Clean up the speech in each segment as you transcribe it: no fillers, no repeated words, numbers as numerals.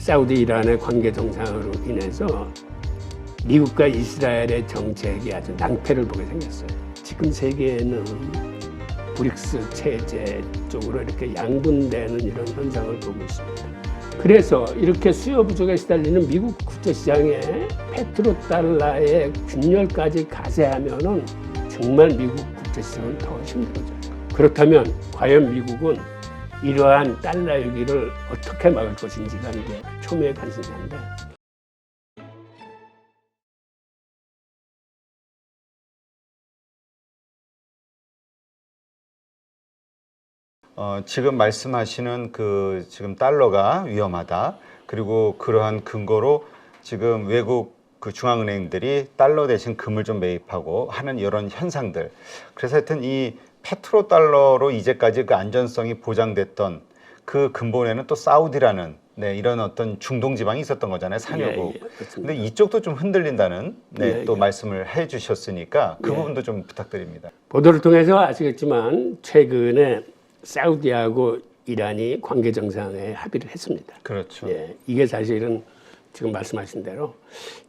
사우디 이란의 관계 정상으로 인해서 미국과 이스라엘의 정책이 아주 낭패를 보게 생겼어요. 지금 세계에는 브릭스 체제 쪽으로 이렇게 양분되는 이런 현상을 보고 있습니다. 그래서 이렇게 수요 부족에 시달리는 미국 국제시장에 페트로달러의 균열까지 가세하면은 정말 미국 국제시장은 더 힘들어져요. 그렇다면 과연 미국은 이러한 달러 위기를 어떻게 막을 것인지가 이제 초미의 관심사인데, 지금 말씀하시는 지금 달러가 위험하다. 그리고 그러한 근거로 지금 외국 중앙은행들이 달러 대신 금을 좀 매입하고 하는 이런 현상들. 그래서 하여튼 이 페트로달러로 이제까지 그 안전성이 보장됐던 그 근본에는 또 사우디라는 이런 어떤 중동 지방이 있었던 거잖아요. 산유국. 근데 이쪽도 좀 흔들린다는 또 말씀을 해 주셨으니까 그 부분도 좀 부탁드립니다. 보도를 통해서 아시겠지만 최근에 사우디하고 이란이 관계 정상에 합의를 했습니다. 그렇죠. 이게 사실은 지금 말씀하신 대로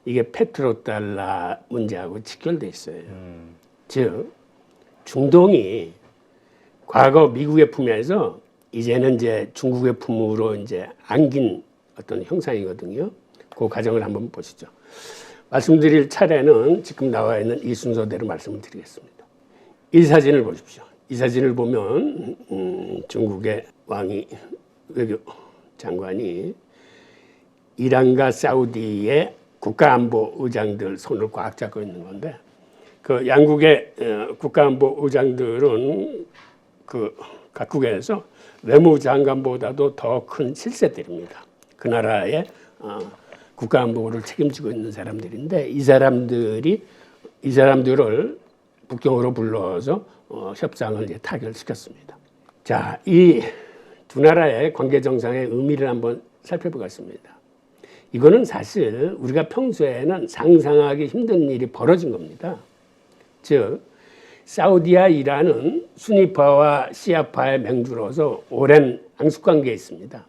이게 페트로달러 문제하고 직결돼 있어요. 즉 중동이 과거 미국의 품에서 이제는 이제 중국의 품으로 이제 안긴 어떤 형상이거든요. 그 과정을 한번 보시죠. 말씀드릴 차례는 지금 나와 있는 이 순서대로 말씀을 드리겠습니다. 이 사진을 보십시오. 이 사진을 보면 중국의 외교 장관이 이란과 사우디의 국가안보 의장들 손을 꽉 잡고 있는 건데, 그 양국의 국가안보 의장들은 그 각국에서 외무장관보다도 더 큰 실세들입니다. 그 나라의 국가안보를 책임지고 있는 사람들인데, 이 사람들을 북경으로 불러서 협상을 이제 타결시켰습니다. 자, 이 두 나라의 관계 정상의 의미를 한번 살펴보겠습니다. 이거는 사실 우리가 평소에는 상상하기 힘든 일이 벌어진 겁니다. 즉 사우디와 이란은 수니파와 시아파의 맹주로서 오랜 앙숙관계에 있습니다.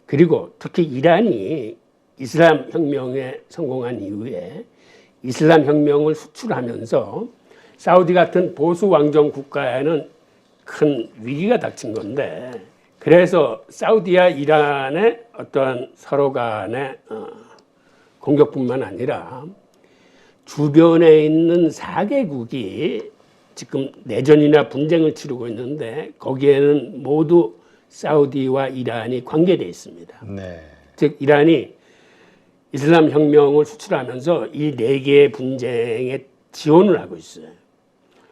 그리고 특히 이란이 이슬람 혁명에 성공한 이후에 이슬람 혁명을 수출하면서 사우디 같은 보수 왕정 국가에는 큰 위기가 닥친 건데, 그래서 사우디와 이란의 어떤 서로 간의 공격뿐만 아니라 주변에 있는 4개국이 지금 내전이나 분쟁을 치르고 있는데 거기에는 모두 사우디와 이란이 관계되어 있습니다. 즉 이란이 이슬람 혁명을 수출하면서 이 4개의 분쟁에 지원을 하고 있어요.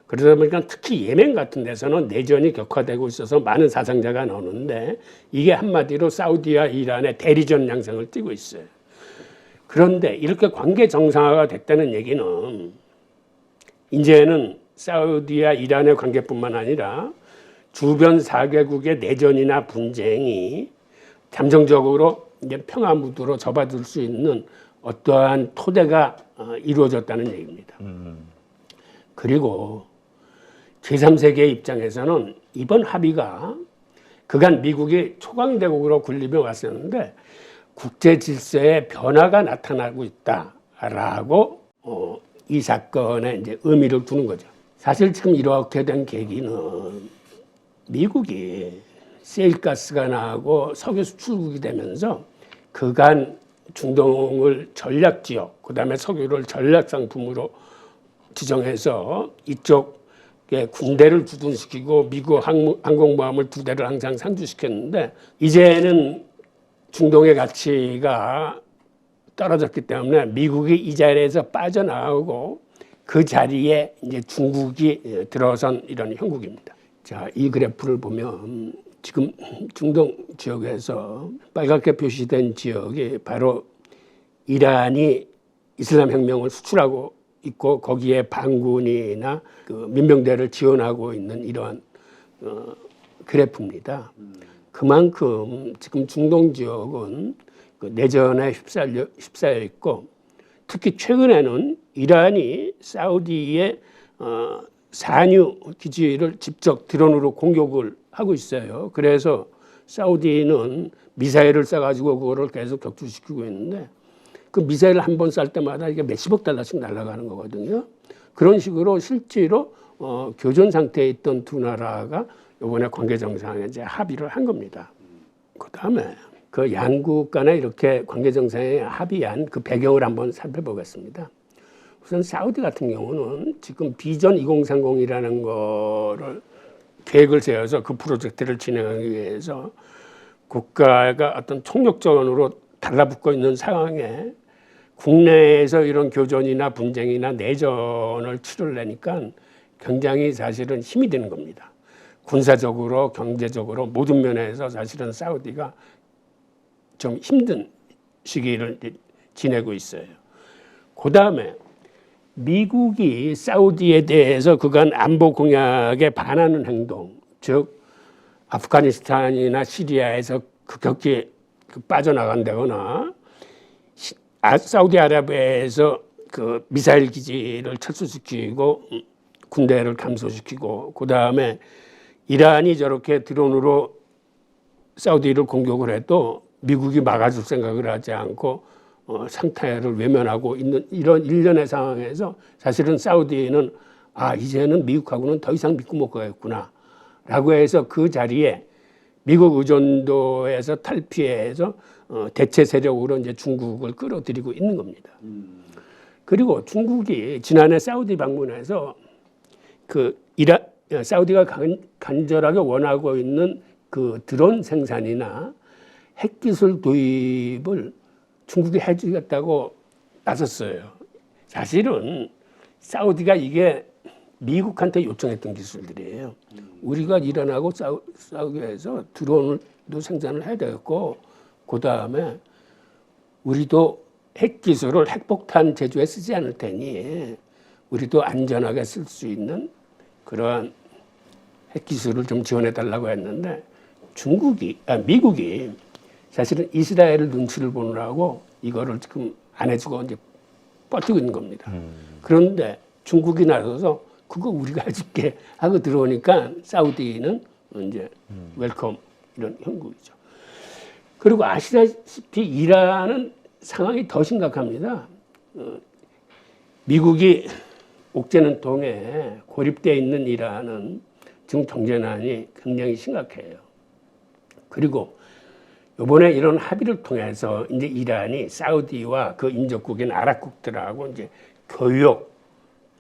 그러다 보니까 특히 예멘 같은 데서는 내전이 격화되고 있어서 많은 사상자가 나오는데, 이게 한마디로 사우디와 이란의 대리전 양상을 띠고 있어요. 그런데 이렇게 관계 정상화가 됐다는 얘기는 이제는 사우디와 이란의 관계뿐만 아니라 주변 4개국의 내전이나 분쟁이 잠정적으로 이제 평화 무드로 접어들 수 있는 어떠한 토대가 이루어졌다는 얘기입니다. 그리고 제3세계의 입장에서는 이번 합의가 그간 미국이 초강대국으로 군림해 왔었는데 국제 질서에 변화가 나타나고 있다라고 이 사건에 이제 의미를 두는 거죠. 사실 지금 이렇게 된 계기는 미국이 세일가스가 나고 석유 수출국이 되면서 그간 중동을 전략지역, 그다음에 석유를 전략상품으로 지정해서 이쪽 군대를 주둔시키고 미국 항공모함을 2대를 항상 상주시켰는데, 이제는 중동의 가치가 떨어졌기 때문에 미국이 이 자리에서 빠져나오고 그 자리에 이제 중국이 들어선 이런 형국입니다. 자, 이 그래프를 보면 지금 중동 지역에서 빨갛게 표시된 지역이 바로 이란이 이슬람 혁명을 수출하고 있고 거기에 반군이나 그 민병대를 지원하고 있는 이러한 그래프입니다. 그만큼 지금 중동 지역은 그 내전에 휩싸여 있고, 특히 최근에는 이란이 사우디의 산유 기지를 직접 드론으로 공격을 하고 있어요. 그래서 사우디는 미사일을 쏴가지고 그거를 계속 격추시키고 있는데 그 미사일을 한 번 쌀 때마다 이게 몇십억 달러씩 날아가는 거거든요. 그런 식으로 실제로 교전 상태에 있던 두 나라가 이번에 관계 정상에 이제 합의를 한 겁니다. 그다음에 그 양국 간에 이렇게 관계 정상에 합의한 그 배경을 한번 살펴보겠습니다. 우선 사우디 같은 경우는 지금 비전 2030이라는 거를 계획을 세워서 그 프로젝트를 진행하기 위해서 국가가 어떤 총력전으로 달라붙고 있는 상황에 국내에서 이런 교전이나 분쟁이나 내전을 치르려니까 굉장히 사실은 힘이 드는 겁니다. 군사적으로, 경제적으로 모든 면에서 사실은 사우디가 좀 힘든 시기를 지내고 있어요. 그 다음에 미국이 사우디에 대해서 그간 안보 공약에 반하는 행동, 즉 아프가니스탄이나 시리아에서 급격히 빠져나간다거나 사우디아라비아에서 그 미사일 기지를 철수시키고 군대를 감소시키고 그 다음에 이란이 저렇게 드론으로 사우디를 공격을 해도 미국이 막아줄 생각을 하지 않고 상태를 외면하고 있는 이런 일련의 상황에서 사실은 사우디는 이제는 미국하고는 더 이상 믿고 못 가겠구나 라고 해서 그 자리에 미국 의존도에서 탈피해서 대체 세력으로 이제 중국을 끌어들이고 있는 겁니다. 그리고 중국이 지난해 사우디 방문해서 사우디가 간절하게 원하고 있는 그 드론 생산이나 핵기술 도입을 중국이 해주겠다고 나섰어요. 사실은 사우디가 이게 미국한테 요청했던 기술들이에요. 우리가 이란하고 싸우기 위해서 드론도 생산을 해야 되겠고 그 다음에 우리도 핵기술을 핵폭탄 제조에 쓰지 않을 테니 우리도 안전하게 쓸 수 있는 그러한 핵기술을 좀 지원해달라고 했는데 미국이 사실은 이스라엘을 눈치를 보느라고 이거를 지금 안 해주고 이제 버티고 있는 겁니다. 그런데 중국이 나서서 그거 우리가 해줄게 하고 들어오니까 사우디는 이제 웰컴 이런 형국이죠. 그리고 아시다시피 이란은 상황이 더 심각합니다. 미국이 옥죄는 동에 고립되어 있는 이란은 지금 경제난이 굉장히 심각해요. 그리고 이번에 이런 합의를 통해서 이제 이란이 사우디와 그 인접국인 아랍국들하고 이제 교육,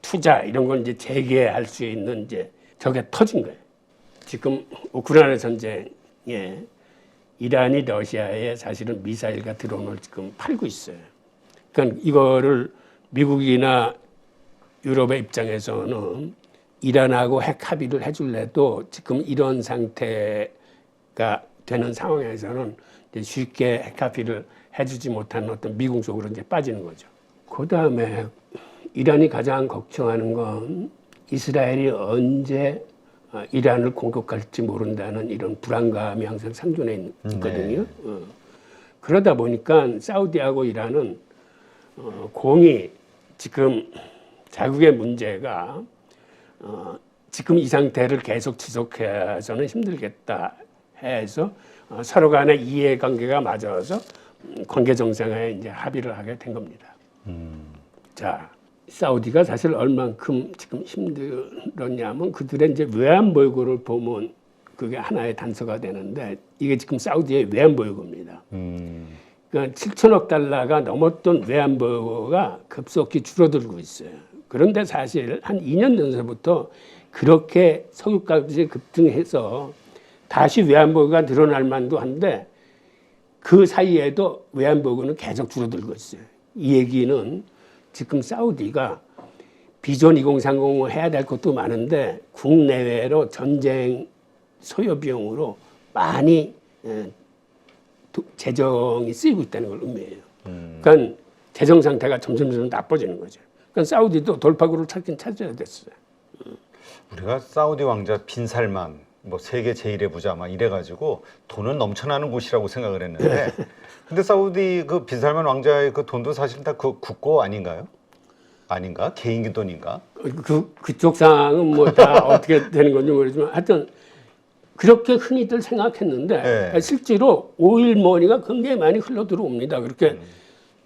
투자 이런 걸 이제 재개할 수 있는 이제 저게 터진 거예요. 지금 우크라이나 전쟁에 이란이 러시아에 사실은 미사일과 드론을 지금 팔고 있어요. 그러니까 이거를 미국이나 유럽의 입장에서는 이란하고 핵 합의를 해줄래도 지금 이런 상태가 되는 상황에서는 이제 쉽게 핵 합의를 해주지 못하는 어떤 미국 쪽으로 이제 빠지는 거죠. 그 다음에 이란이 가장 걱정하는 건 이스라엘이 언제 이란을 공격할지 모른다는 이런 불안감이 항상 상존해 있거든요. 네. 그러다 보니까 사우디하고 이란은 공이 지금 자국의 문제가 지금 이 상태를 계속 지속해서는 힘들겠다 해서 서로 간의 이해관계가 맞아서 관계 정상에 이제 합의를 하게 된 겁니다. 자, 사우디가 사실 얼만큼 지금 힘들었냐면 그들의 이제 외환보유고를 보면 그게 하나의 단서가 되는데 이게 지금 사우디의 외환보유고입니다. 그러니까 7천억 달러가 넘었던 외환보유고가 급속히 줄어들고 있어요. 그런데 사실 한 2년 전서부터 그렇게 석유값이 급등해서 다시 외환보유고가 늘어날 만도 한데 그 사이에도 외환보유고는 계속 줄어들고 있어요. 이 얘기는 지금 사우디가 비전 2030을 해야 될 것도 많은데 국내외로 전쟁 소요 비용으로 많이 재정이 쓰이고 있다는 걸 의미해요. 그러니까 재정 상태가 점점 나빠지는 거죠. 그러니까 사우디도 돌파구를 찾긴 찾아야 됐어요. 우리가 사우디 왕자 빈살만 뭐 세계 제1의 부자 막 이래가지고 돈은 넘쳐나는 곳이라고 생각을 했는데 근데 사우디 그 빈살만 왕자의 그 돈도 사실 다 그 국고 아닌가요? 아닌가? 개인기 돈인가? 그쪽 상황은 뭐 다 어떻게 되는 건지 모르지만 하여튼 그렇게 흔히들 생각했는데 네. 실제로 오일머니가 굉장히 많이 흘러 들어옵니다. 그렇게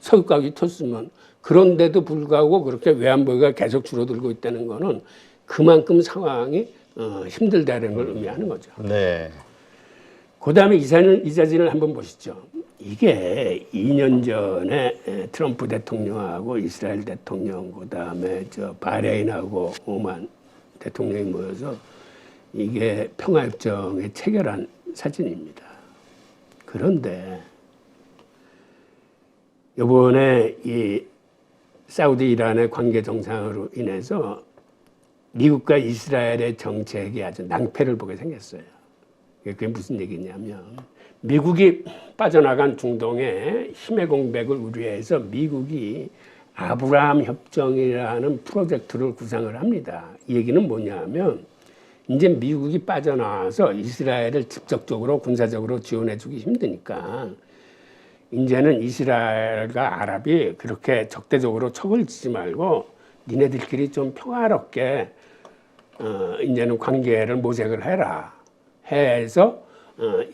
석유 가격이 텄으면. 그런데도 불구하고 그렇게 외환보유가 계속 줄어들고 있다는 거는 그만큼 상황이 힘들다는 걸 의미하는 거죠. 네. 그 다음에 이 사진을 한번 보시죠. 이게 2년 전에 트럼프 대통령하고 이스라엘 대통령, 그 다음에 바레인하고 오만 대통령이 모여서 이게 평화협정에 체결한 사진입니다. 그런데 이번에 이 사우디 이란의 관계 정상으로 인해서 미국과 이스라엘의 정책이 아주 낭패를 보게 생겼어요. 그게 무슨 얘기냐면 미국이 빠져나간 중동의 힘의 공백을 우려해서 미국이 아브라함 협정이라는 프로젝트를 구상을 합니다. 이 얘기는 뭐냐면 이제 미국이 빠져나와서 이스라엘을 직접적으로 군사적으로 지원해주기 힘드니까 이제는 이스라엘과 아랍이 그렇게 적대적으로 척을 지지 말고 니네들끼리 좀 평화롭게 이제는 관계를 모색을 해라 해서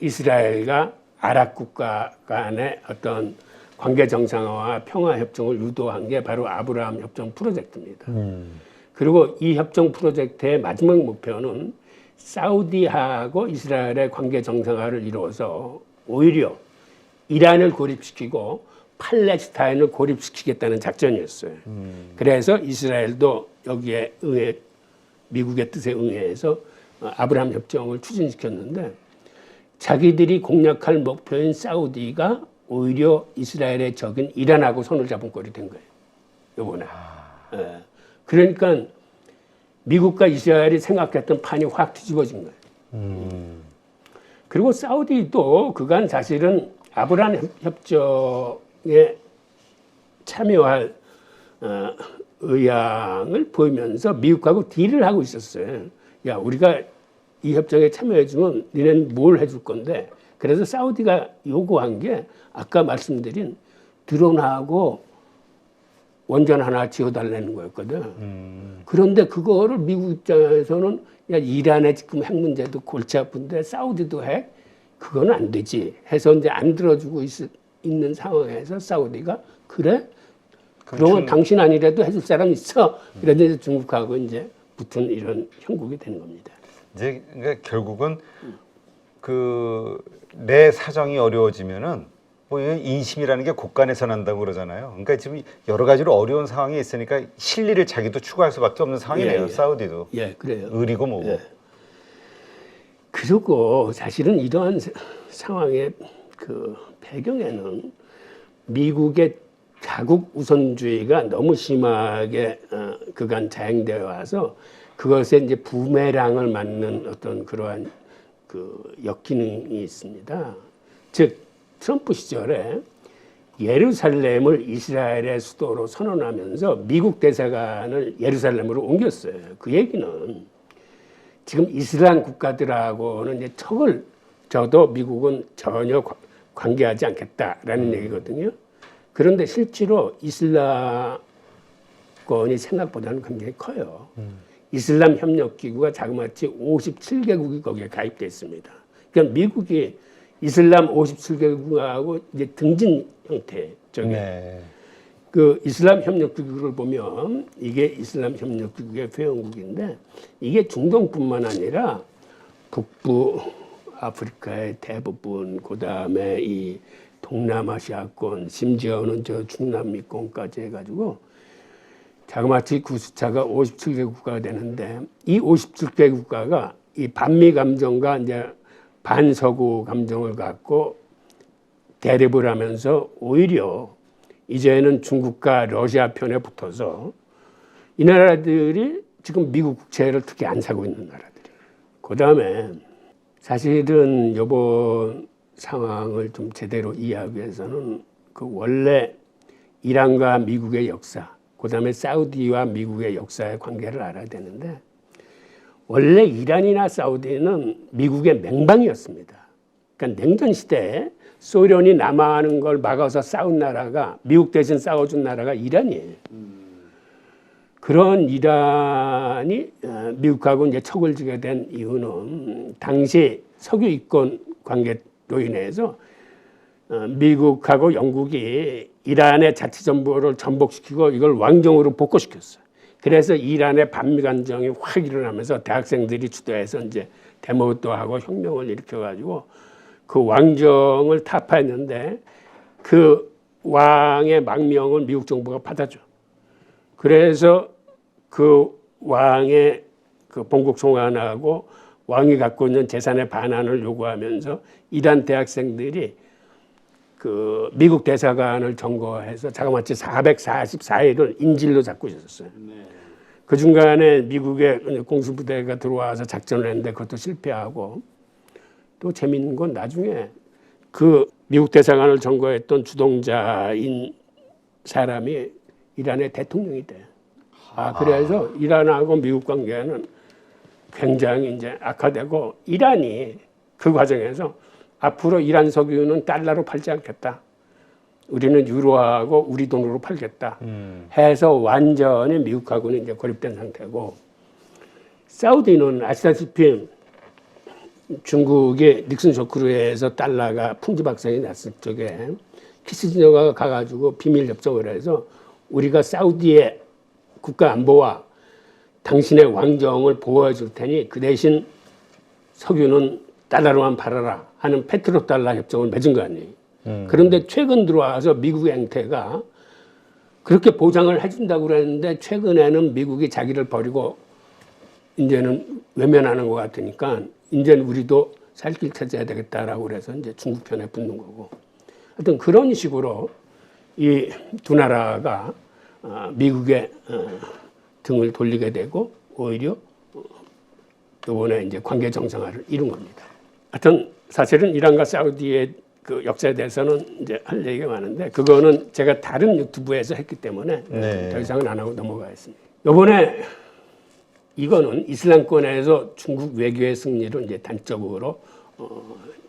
이스라엘과 아랍 국가 간의 어떤 관계 정상화와 평화 협정을 유도한 게 바로 아브라함 협정 프로젝트입니다. 그리고 이 협정 프로젝트의 마지막 목표는 사우디하고 이스라엘의 관계 정상화를 이루어서 오히려 이란을 고립시키고 팔레스타인을 고립시키겠다는 작전이었어요. 그래서 이스라엘도 여기에 미국의 뜻에 응해서 아브라함 협정을 추진시켰는데 자기들이 공략할 목표인 사우디가 오히려 이스라엘의 적인 이란하고 손을 잡은 꼴이 된 거예요. 이번에. 예. 그러니까 미국과 이스라엘이 생각했던 판이 확 뒤집어진 거예요. 그리고 사우디도 그간 사실은 아브라함 협정에 참여할 의향을 보이면서 미국하고 딜을 하고 있었어요. 야, 우리가 이 협정에 참여해주면 니네는 뭘 해줄 건데. 그래서 사우디가 요구한 게 아까 말씀드린 드론하고 원전 하나 지어달라는 거였거든. 그런데 그거를 미국 입장에서는 야, 이란의 지금 핵 문제도 골치 아픈데 사우디도 해? 그건 안 되지 해서 이제 안 들어주고 있는 상황에서 사우디가 그래? 그러면 당신 아니라도 해줄 사람 있어. 이런데 중국하고 이제 붙은 이런 형국이 되는 겁니다. 이제 그러니까 결국은 내 사정이 어려워지면은 뭐 인심이라는 게 곳간에서 난다고 그러잖아요. 그러니까 지금 여러 가지로 어려운 상황이 있으니까 실리를 자기도 추구할 수밖에 없는 상황이네요. 사우디도. 예, 그래요. 의리고 뭐고. 예. 그리고 사실은 이러한 상황의 그 배경에는 미국의 자국 우선주의가 너무 심하게 그간 자행되어 와서 그것에 이제 부메랑을 맞는 어떤 그러한 그 역기능이 있습니다. 즉 트럼프 시절에 예루살렘을 이스라엘의 수도로 선언하면서 미국 대사관을 예루살렘으로 옮겼어요. 그 얘기는 지금 이슬람 국가들하고는 이제 척을 져도 미국은 전혀 관계하지 않겠다라는 얘기거든요. 그런데 실제로 이슬람권이 생각보다는 굉장히 커요. 이슬람 협력기구가 자그마치 57개국이 거기에 가입돼 있습니다. 그러니까 미국이 이슬람 57개국하고 이제 등진 형태 쪽에 네. 그 이슬람 협력기구를 보면 이게 이슬람 협력기구의 회원국인데 이게 중동뿐만 아니라 북부 아프리카의 대부분 그다음에 이 동남아시아권 심지어는 저 중남미권까지 해가지고 자그마치 그 숫자가 57개 국가가 되는데 이 57개 국가가 이 반미 감정과 이제 반서구 감정을 갖고 대립을 하면서 오히려 이제는 중국과 러시아 편에 붙어서 이 나라들이 지금 미국 국채를 특히 안 사고 있는 나라들이에요. 그다음에 사실은 이번 상황을 좀 제대로 이해하기 위해서는 그 원래 이란과 미국의 역사, 그다음에 사우디와 미국의 역사의 관계를 알아야 되는데 원래 이란이나 사우디는 미국의 맹방이었습니다. 그러니까 냉전 시대에 소련이 남하하는 걸 막아서 싸운 나라가 미국 대신 싸워준 나라가 이란이에요. 그런 이란이 미국하고 이제 척을 지게 된 이유는 당시 석유 이권 관계로 인해서 미국하고 영국이 이란의 자치정부를 전복시키고 이걸 왕정으로 복구시켰어요. 그래서 이란의 반미 감정이 확 일어나면서 대학생들이 주도해서 이제 데모도 하고 혁명을 일으켜가지고 그 왕정을 타파했는데 그 왕의 망명을 미국 정부가 받아줘. 그래서 그 왕의 그 본국 송환하고 왕이 갖고 있는 재산의 반환을 요구하면서 이란 대학생들이 그 미국 대사관을 점거해서 자그마치 444일을 인질로 잡고 있었어요. 그 중간에 미국의 공수부대가 들어와서 작전을 했는데 그것도 실패하고 또 재밌는 건 나중에 그 미국 대사관을 점거했던 주동자인 사람이 이란의 대통령이 돼. 그래서 이란하고 미국 관계는 굉장히 이제 악화되고 이란이 그 과정에서 앞으로 이란 석유는 달러로 팔지 않겠다. 우리는 유로하고 우리 돈으로 팔겠다. 해서 완전히 미국하고는 이제 고립된 상태고 사우디는 아시다시피 중국의 닉슨 쇼크로에서 달러가 풍지박산이 났을 적에 키시진저가 가가지고 비밀 협정을 해서 우리가 사우디의 국가 안보와 당신의 왕정을 보호해 줄 테니 그 대신 석유는 달러로만 팔아라 하는 페트로달러 협정을 맺은 거 아니에요. 그런데 최근 들어와서 미국의 행태가 그렇게 보장을 해준다고 그랬는데 최근에는 미국이 자기를 버리고 이제는 외면하는 것 같으니까 이제는 우리도 살 길 찾아야 되겠다라고 그래서 이제 중국 편에 붙는 거고. 하여튼 그런 식으로 이 두 나라가 미국의 등을 돌리게 되고 오히려 이번에 이제 관계 정상화를 이룬 겁니다. 하여튼 사실은 이란과 사우디의 그 역사에 대해서는 이제 할 얘기가 많은데 그거는 제가 다른 유튜브에서 했기 때문에 더 이상은 안 하고 넘어가겠습니다. 이번에 이거는 이슬람권에서 중국 외교의 승리를 이제 단적으로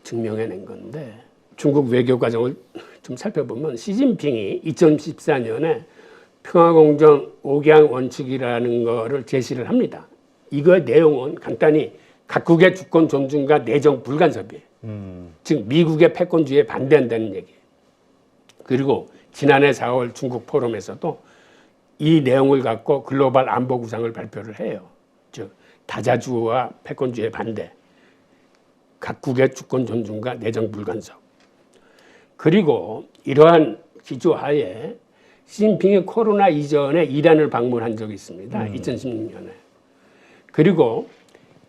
증명해낸 건데 중국 외교 과정을 좀 살펴보면 시진핑이 2014년에 평화공정 5강 원칙이라는 거를 제시를 합니다. 이거의 내용은 간단히 각국의 주권 존중과 내정 불간섭이에요. 즉 미국의 패권주의에 반대한다는 얘기예요. 그리고 지난해 4월 중국 포럼에서도 이 내용을 갖고 글로벌 안보 구상을 발표를 해요. 즉 다자주와 패권주의에 반대, 각국의 주권 존중과 내정 불간섭. 그리고 이러한 기조하에 시진핑이 코로나 이전에 이란을 방문한 적이 있습니다. 2016년에. 그리고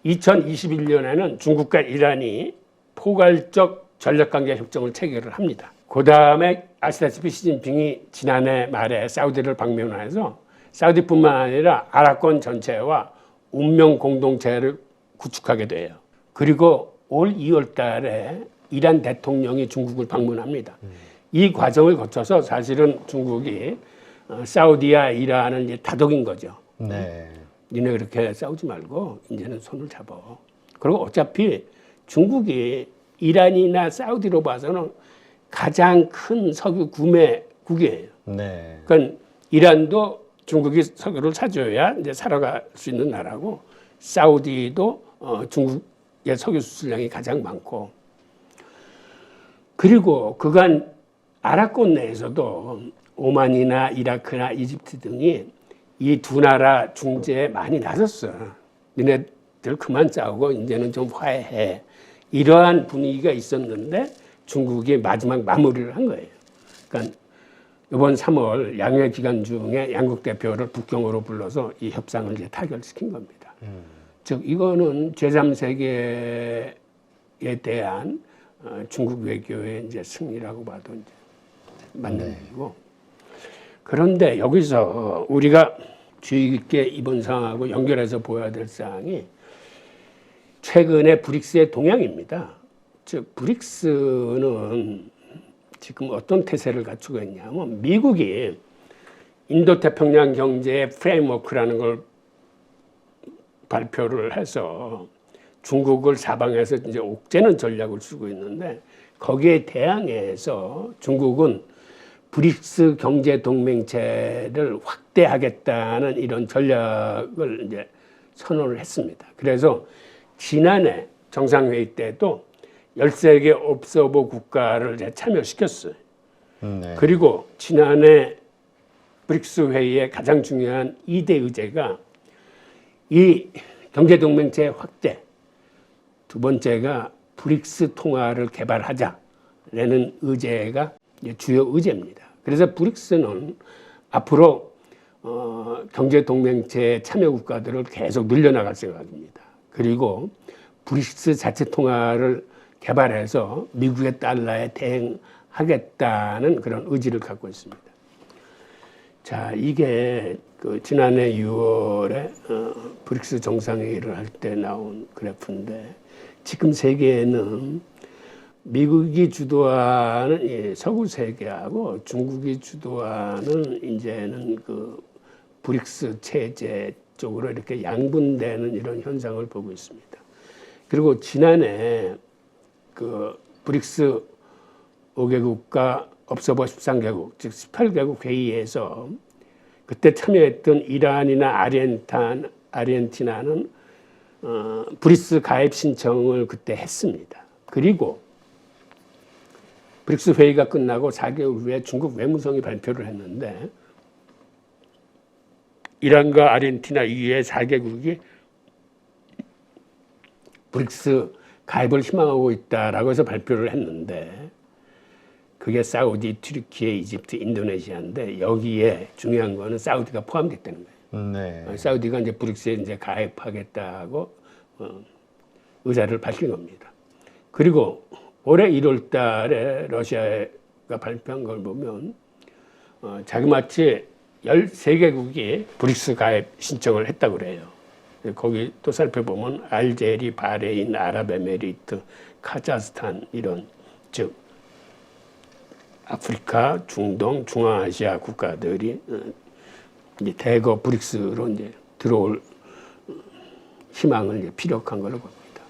2021년에는 중국과 이란이 포괄적 전략관계 협정을 체결을 합니다. 그 다음에 아시다시피 시진핑이 지난해 말에 사우디를 방문해서 사우디뿐만 아니라 아랍권 전체와 운명 공동체를 구축하게 돼요. 그리고 올 2월 달에 이란 대통령이 중국을 방문합니다. 이 과정을 거쳐서 사실은 중국이 사우디와 이란을 이제 다독인 거죠. 네. 니네 그렇게 싸우지 말고 이제는 손을 잡아. 그리고 어차피 중국이 이란이나 사우디로 봐서는 가장 큰 석유 구매국이에요. 네. 그러니까 이란도 중국이 석유를 사줘야 이제 살아갈 수 있는 나라고 사우디도 중국의 석유 수출량이 가장 많고 그리고 그간 아랍권 내에서도 오만이나 이라크나 이집트 등이 이 두 나라 중재에 많이 나섰어. 니네들 그만 싸우고 이제는 좀 화해해. 이러한 분위기가 있었는데 중국이 마지막 마무리를 한 거예요. 그러니까 이번 3월 양회 기간 중에 양국 대표를 북경으로 불러서 이 협상을 이제 타결시킨 겁니다. 즉 이거는 제3세계에 대한 중국 외교의 이제 승리라고 봐도 이제 맞는 얘기고. 그런데 여기서 우리가 주의 깊게 이번 상황하고 연결해서 보아야 될 사항이 최근에 브릭스의 동향입니다. 즉 브릭스는 지금 어떤 태세를 갖추고 있냐면 미국이 인도태평양 경제 프레임워크라는 걸 발표를 해서 중국을 사방에서 이제 옥죄는 전략을 쓰고 있는데 거기에 대항해서 중국은 브릭스 경제 동맹체를 확대하겠다는 이런 전략을 이제 선언을 했습니다. 그래서 지난해 정상회의 때도 13개 옵서버 국가를 이제 참여시켰어요. 네. 그리고 지난해 브릭스 회의의 가장 중요한 2대 의제가 이 경제동맹체 확대, 두 번째가 브릭스 통화를 개발하자라는 의제가 주요 의제입니다. 그래서 브릭스는 앞으로 경제동맹체 참여 국가들을 계속 늘려나갈 생각입니다. 그리고 브릭스 자체 통화를 개발해서 미국의 달러에 대응하겠다는 그런 의지를 갖고 있습니다. 자, 이게 그 지난해 6월에 브릭스 정상회의를 할 때 나온 그래프인데 지금 세계에는 미국이 주도하는 서구 세계하고 중국이 주도하는 이제는 그 브릭스 체제 쪽으로 이렇게 양분되는 이런 현상을 보고 있습니다. 그리고 지난해 그 브릭스 5개국과 옵서버 13개국, 즉 18개국 회의에서 그때 참여했던 이란이나 아르헨티나는 브릭스 가입 신청을 그때 했습니다. 그리고 브릭스 회의가 끝나고 4개월 후에 중국 외무성이 발표를 했는데 이란과 아르헨티나 이외의 4개국이 브릭스 가입을 희망하고 있다라고 해서 발표를 했는데 그게 사우디, 튀르키예, 이집트, 인도네시아인데 여기에 중요한 거는 사우디가 포함됐다는 거예요. 네. 사우디가 이제 브릭스에 이제 가입하겠다고 의사를 밝힌 겁니다. 그리고 올해 1월 달에 러시아가 발표한 걸 보면 자그마치 13개국이 브릭스 가입 신청을 했다고 그래요. 거기 또 살펴보면 알제리, 바레인, 아랍에미리트, 카자흐스탄 이런 즉 아프리카, 중동, 중앙아시아 국가들이 이제 대거 브릭스로 이제 들어올 희망을 이제 피력한 걸로 봅니다.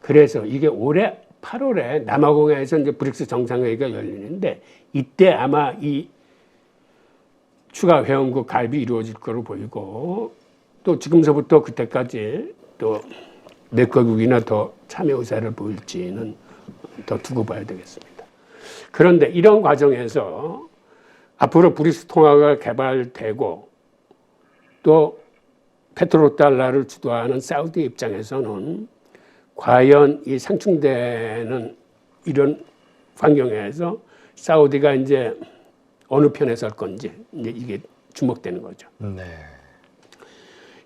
그래서 이게 올해 8월에 남아공에서 이제 브릭스 정상회의가 열리는데 이때 아마 이 추가 회원국 가입이 이루어질 거로 보이고 또 지금서부터 그때까지 또 몇 개국이나 더 참여 의사를 보일지는 더 두고 봐야 되겠습니다. 그런데 이런 과정에서 앞으로 브릭스 통화가 개발되고 또 페트로달러를 주도하는 사우디 입장에서는 과연 이 상충되는 이런 환경에서 사우디가 이제 어느 편에 설 건지 이제 이게 주목되는 거죠. 네.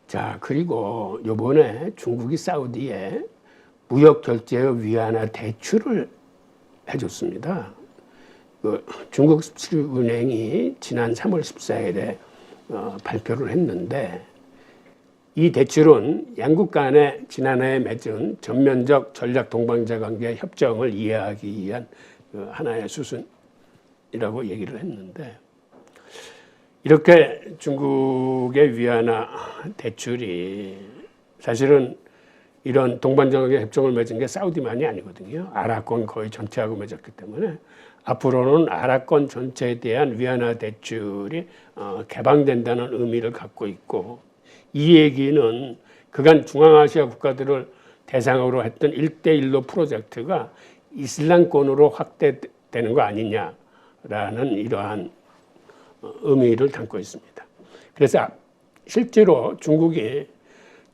자, 그리고 이번에 중국이 사우디에 무역 결제 위안화 대출을 해줬습니다. 그 중국 수출은행이 지난 3월 14일에 발표를 했는데 이 대출은 양국 간에 지난해 맺은 전면적 전략 동반자 관계 협정을 이해하기 위한 하나의 수순이라고 얘기를 했는데 이렇게 중국의 위안화 대출이 사실은 이런 동반자 관계 협정을 맺은 게 사우디만이 아니거든요. 아랍권 거의 전체하고 맺었기 때문에 앞으로는 아랍권 전체에 대한 위안화 대출이 개방된다는 의미를 갖고 있고 이 얘기는 그간 중앙아시아 국가들을 대상으로 했던 1대1로 프로젝트가 이슬람권으로 확대되는 거 아니냐라는 이러한 의미를 담고 있습니다. 그래서 실제로 중국이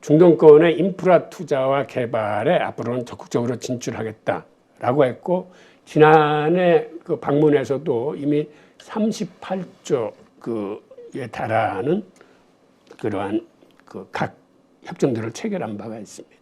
중동권의 인프라 투자와 개발에 앞으로는 적극적으로 진출하겠다라고 했고 지난해 그 방문에서도 이미 38조에 달하는 그러한 그 각 협정들을 체결한 바가 있습니다.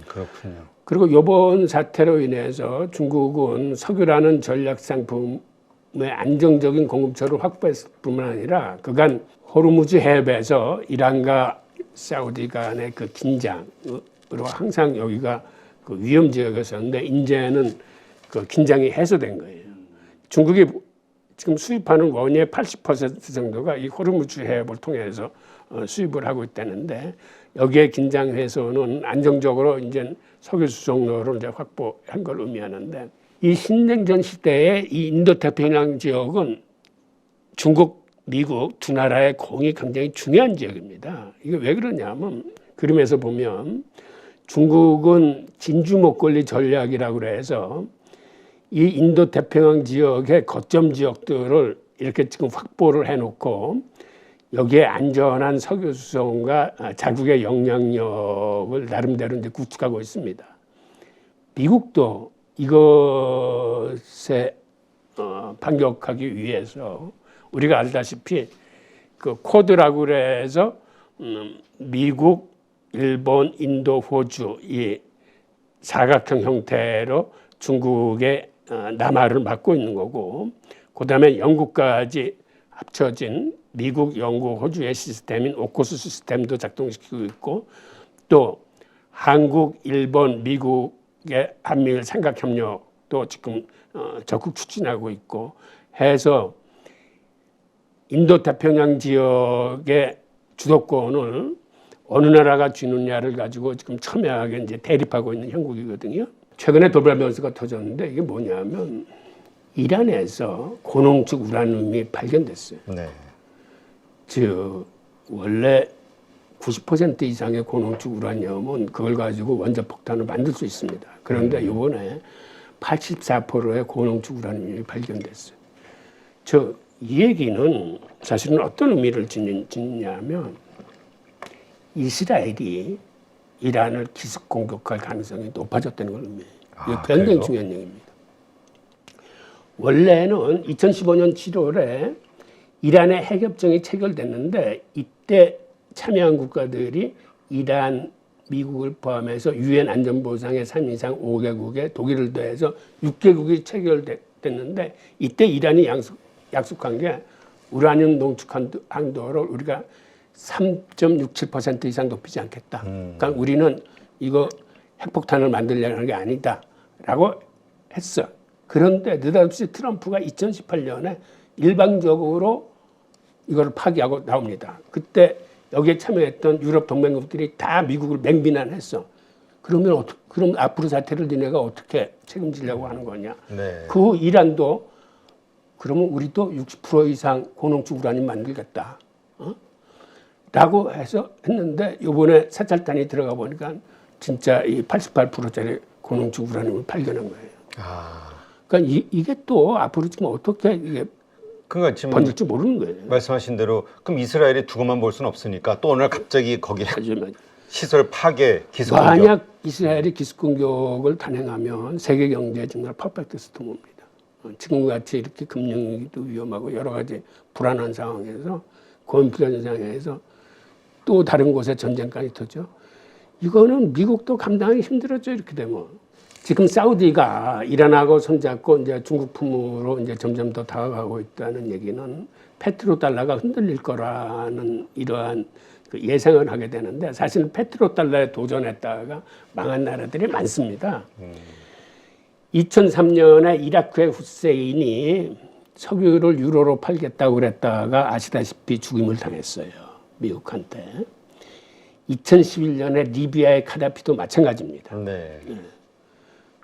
그렇군요. 그리고 이번 사태로 인해서 중국은 석유라는 전략 상품의 안정적인 공급처를 확보했을 뿐만 아니라 그간 호르무즈 해협에서 이란과 사우디 간의 그 긴장으로 항상 여기가 그 위험 지역이었는데 이제는 그 긴장이 해소된 거예요. 중국이 지금 수입하는 원유의 80% 정도가 이 호르무즈 해협을 통해서 수입을 하고 있다는데 여기에 긴장 해소는 안정적으로 이제 석유 수송로를 이제 확보한 걸 의미하는데 이 신냉전 시대의 이 인도태평양 지역은 중국, 미국 두 나라의 공이 굉장히 중요한 지역입니다. 이게 왜 그러냐면 그림에서 보면 중국은 진주 목걸이 전략이라고 해서 이 인도 태평양 지역의 거점 지역들을 이렇게 지금 확보를 해놓고 여기에 안전한 석유 수송과 자국의 영향력을 나름대로 이제 구축하고 있습니다. 미국도 이것에 반격하기 위해서 우리가 알다시피 그 쿼드라고 그래서 미국, 일본, 인도, 호주 이 사각형 형태로 중국의 남하를 막고 있는 거고, 그다음에 영국까지 합쳐진 미국, 영국, 호주의 시스템인 오코스 시스템도 작동시키고 있고, 또 한국, 일본, 미국의 한미일 삼각협력도 지금 적극 추진하고 있고 해서 인도 태평양 지역의 주도권을 어느 나라가 쥐느냐를 가지고 지금 첨예하게 이제 대립하고 있는 형국이거든요. 최근에 돌발 변수가 터졌는데 이게 뭐냐면 이란에서 고농축 우라늄이 발견됐어요. 네. 즉 원래 90% 이상의 고농축 우라늄은 그걸 가지고 원자폭탄을 만들 수 있습니다. 그런데 이번에 84%의 고농축 우라늄이 발견됐어요. 이 얘기는 사실은 어떤 의미를 지니냐면 이스라엘이 이란을 기습 공격할 가능성이 높아졌다는 걸 의미해요. 이게 굉장히 그래요? 중요한 얘기입니다. 원래는 2015년 7월에 이란의 핵협정이 체결됐는데 이때 참여한 국가들이 이란, 미국을 포함해서 유엔 안전보상의 3 이상 5개국에 독일을 더해서 6개국이 체결됐는데 이때 이란이 약속한 게 우라늄 농축 한도를 우리가 3.67% 이상 높이지 않겠다. 그러니까 우리는 이거 핵폭탄을 만들려는 게 아니다라고 했어. 그런데 느닷없이 트럼프가 2018년에 일방적으로 이걸 파기하고 나옵니다. 그때 여기에 참여했던 유럽 동맹국들이 다 미국을 맹비난했어. 그럼 앞으로 사태를 니네가 어떻게 책임지려고 하는 거냐. 네. 그 이란도 그러면 우리도 60% 이상 고농축 우라늄 만들겠다. 라고 해서 했는데 이번에 사찰단이 들어가 보니까 진짜 이 88%짜리 고농축 우라늄을 발견한 거예요. 그러니까 이게 또 앞으로 지금 어떻게 이게 그러니까 지금 번질지 모르는 거예요. 말씀하신 대로 그럼 이스라엘이 두고만 볼 수는 없으니까 또 어느 날 갑자기 거기 하지만 시설 파괴, 기습 공격. 만약 이스라엘이 기습 공격을 단행하면 세계 경제에 정말 퍼펙트 스톰입니다. 지금 같이 이렇게 금융위기도 위험하고 여러 가지 불안한 상황에서 고인플레이션 상황에서 또 다른 곳에 전쟁까지 터져. 이거는 미국도 감당하기 힘들었죠. 이렇게 되면. 지금 사우디가 이란하고 손잡고 이제 중국 품으로 이제 점점 더 다가가고 있다는 얘기는 페트로달러가 흔들릴 거라는 이러한 그 예상을 하게 되는데 사실 페트로달러에 도전했다가 망한 나라들이 많습니다. 2003년에 이라크의 후세인이 석유를 유로로 팔겠다고 그랬다가 아시다시피 죽임을 당했어요. 미국한테. 2011년에 리비아의 카다피도 마찬가지입니다. 네.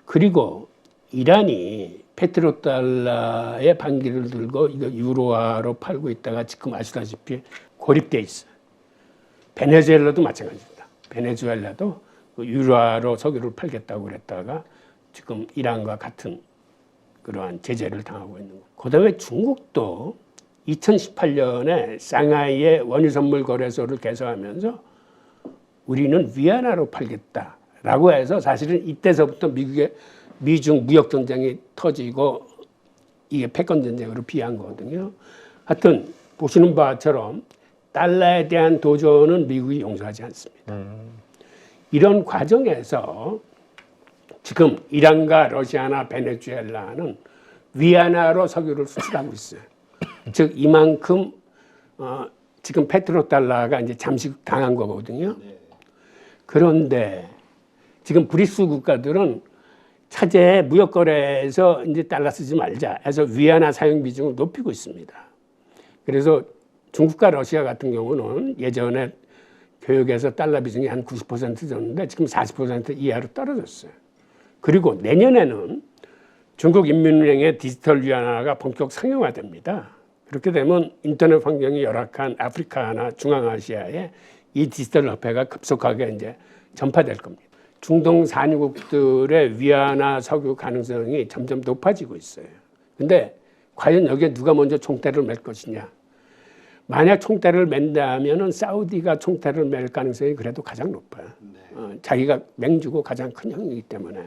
그리고 이란이 페트로달러의 반기를 들고 이거 유로화로 팔고 있다가 지금 아시다시피 고립돼 있어요. 베네수엘라도 마찬가지입니다. 베네수엘라도 유로화로 석유를 팔겠다고 그랬다가 지금 이란과 같은 그러한 제재를 당하고 있는 거. 그다음에 중국도 2018년에 상하이의 원유 선물 거래소를 개설하면서 우리는 위안화로 팔겠다라고 해서 사실은 이때서부터 미중 무역 전쟁이 터지고 이게 패권 전쟁으로 비한 거거든요. 하여튼 보시는 바처럼 달러에 대한 도전은 미국이 용서하지 않습니다. 이런 과정에서 지금 이란과 러시아나 베네수엘라는 위안화로 석유를 수출하고 있어요. 즉 이만큼 지금 페트로달러가 이제 잠식 당한 거거든요. 그런데 지금 브릭스 국가들은 차제 무역 거래에서 이제 달러 쓰지 말자 해서 위안화 사용 비중을 높이고 있습니다. 그래서 중국과 러시아 같은 경우는 예전에 교역에서 달러 비중이 한 90% 줬는데 지금 40% 이하로 떨어졌어요. 그리고 내년에는 중국인민은행의 디지털 위안화가 본격 상용화됩니다. 그렇게 되면 인터넷 환경이 열악한 아프리카나 중앙아시아에 이 디지털 화폐가 급속하게 이제 전파될 겁니다. 중동 산유국들의 위안화 석유 가능성이 점점 높아지고 있어요. 근데 과연 여기에 누가 먼저 총대를 맬 것이냐? 만약 총대를 맨다면은 사우디가 총대를 맬 가능성이 그래도 가장 높아요. 자기가 맹주고 가장 큰 형이기 때문에.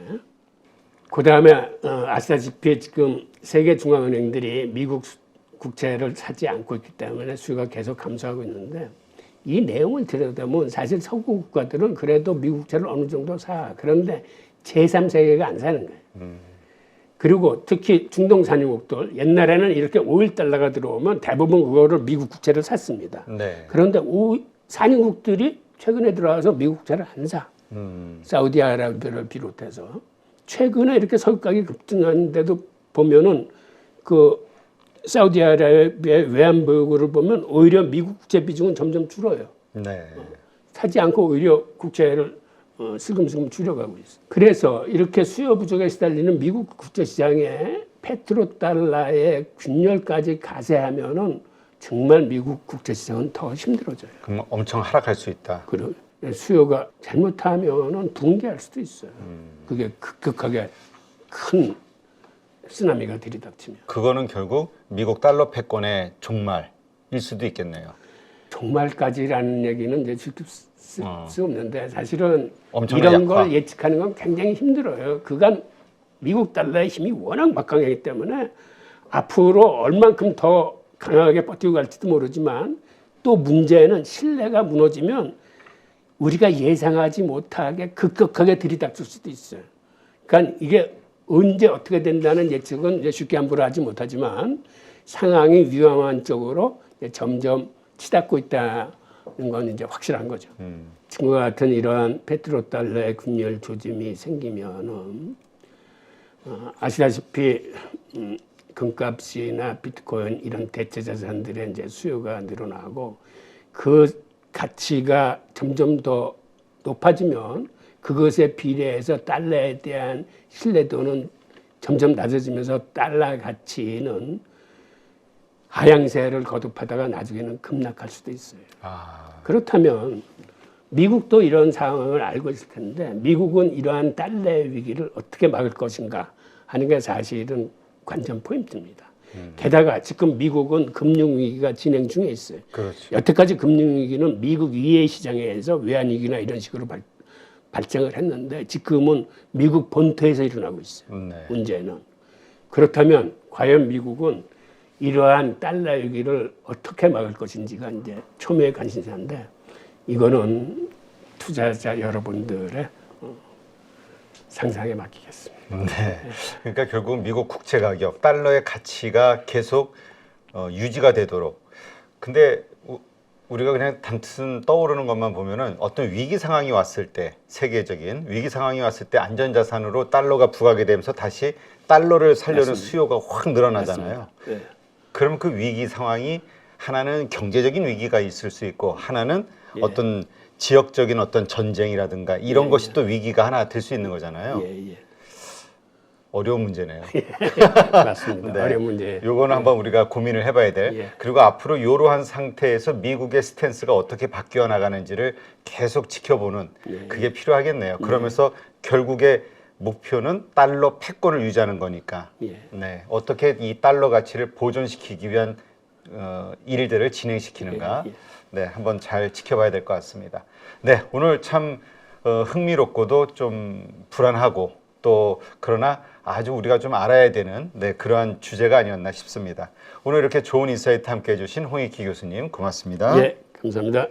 그 다음에 아시다시피 지금 세계 중앙은행들이 미국 국채를 사지 않고 있기 때문에 수요가 계속 감소하고 있는데 이 내용을 들여다보면 사실 서구 국가들은 그래도 미국 국채를 어느 정도 사. 그런데 제3세계가 안 사는 거예요. 그리고 특히 중동 산유국들 옛날에는 이렇게 오일 달러가 들어오면 대부분 그거를 미국 국채를 샀습니다. 네. 그런데 산유국들이 최근에 들어와서 미국 국채를 안 사. 사우디아라비아를 비롯해서 최근에 이렇게 석유 가격이 급등하는데도 보면은 그 사우디아라비아의 외환보유고를 보면 오히려 미국 국채 비중은 점점 줄어요. 네. 사지 않고 오히려 국채를 슬금슬금 줄여가고 있어요. 그래서 이렇게 수요 부족에 시달리는 미국 국제 시장에 페트로달러의 균열까지 가세하면은 정말 미국 국제 시장은 더 힘들어져요. 그럼 엄청 하락할 수 있다. 그리고 수요가 잘못하면은 붕괴할 수도 있어요. 그게 급격하게 큰 쓰나미가 들이닥치면. 그거는 결국 미국 달러 패권의 종말일 수도 있겠네요. 종말까지라는 얘기는 이제 직접 수 없는데 사실은 엄청난 이런 약화. 걸 예측하는 건 굉장히 힘들어요. 그간 미국 달러의 힘이 워낙 막강하기 때문에 앞으로 얼만큼 더 강하게 버티고 갈지도 모르지만 또 문제는 신뢰가 무너지면 우리가 예상하지 못하게 급격하게 들이닥칠 수도 있어요. 그러니까 이게 언제 어떻게 된다는 예측은 이제 쉽게 함부로 하지 못하지만 상황이 위험한 쪽으로 이제 점점 치닫고 있다는 건 이제 확실한 거죠. 지금과 같은 이러한 페트로달러의 균열 조짐이 생기면은 아시다시피 금값이나 비트코인 이런 대체 자산들의 이제 수요가 늘어나고 그 가치가 점점 더 높아지면 그것에 비례해서 달러에 대한 신뢰도는 점점 낮아지면서 달러 가치는 하향세를 거듭하다가 나중에는 급락할 수도 있어요. 그렇다면 미국도 이런 상황을 알고 있을 텐데 미국은 이러한 달러의 위기를 어떻게 막을 것인가 하는 게 사실은 관전 포인트입니다. 게다가 지금 미국은 금융위기가 진행 중에 있어요. 그렇죠. 여태까지 금융위기는 미국 이해 시장에서 외환위기나 이런 식으로 발생을 했는데 지금은 미국 본토에서 일어나고 있어요. 네. 문제는. 그렇다면 과연 미국은 이러한 달러 위기를 어떻게 막을 것인지가 이제 초미의 관심사인데 이거는 투자자 여러분들의 상상에 맡기겠습니다. 네. 그러니까 결국 미국 국채 가격, 달러의 가치가 계속 유지가 되도록. 근데 우리가 그냥 단순 떠오르는 것만 보면은 어떤 위기 상황이 왔을 때, 세계적인 위기 상황이 왔을 때 안전자산으로 달러가 부각이 되면서 다시 달러를 살려는 맞습니다. 수요가 확 늘어나잖아요. 네. 그러면 그 위기 상황이 하나는 경제적인 위기가 있을 수 있고 하나는 예. 어떤 지역적인 어떤 전쟁이라든가 이런 것이 또 위기가 하나 될 수 있는 거잖아요. 예. 어려운 문제네요. 맞습니다. 네. 어려운 문제. 요거는 한번 우리가 고민을 해봐야 될. 예. 그리고 앞으로 이러한 상태에서 미국의 스탠스가 어떻게 바뀌어 나가는지를 계속 지켜보는 그게 필요하겠네요. 그러면서 결국에 목표는 달러 패권을 유지하는 거니까. 예. 네, 어떻게 이 달러 가치를 보존시키기 위한 일들을 진행시키는가. 예. 네, 한번 잘 지켜봐야 될 것 같습니다. 네, 오늘 참 흥미롭고도 좀 불안하고 또 그러나 아주 우리가 좀 알아야 되는 그러한 주제가 아니었나 싶습니다. 오늘 이렇게 좋은 인사이트 함께 해주신 홍익기 교수님 고맙습니다. 예, 감사합니다.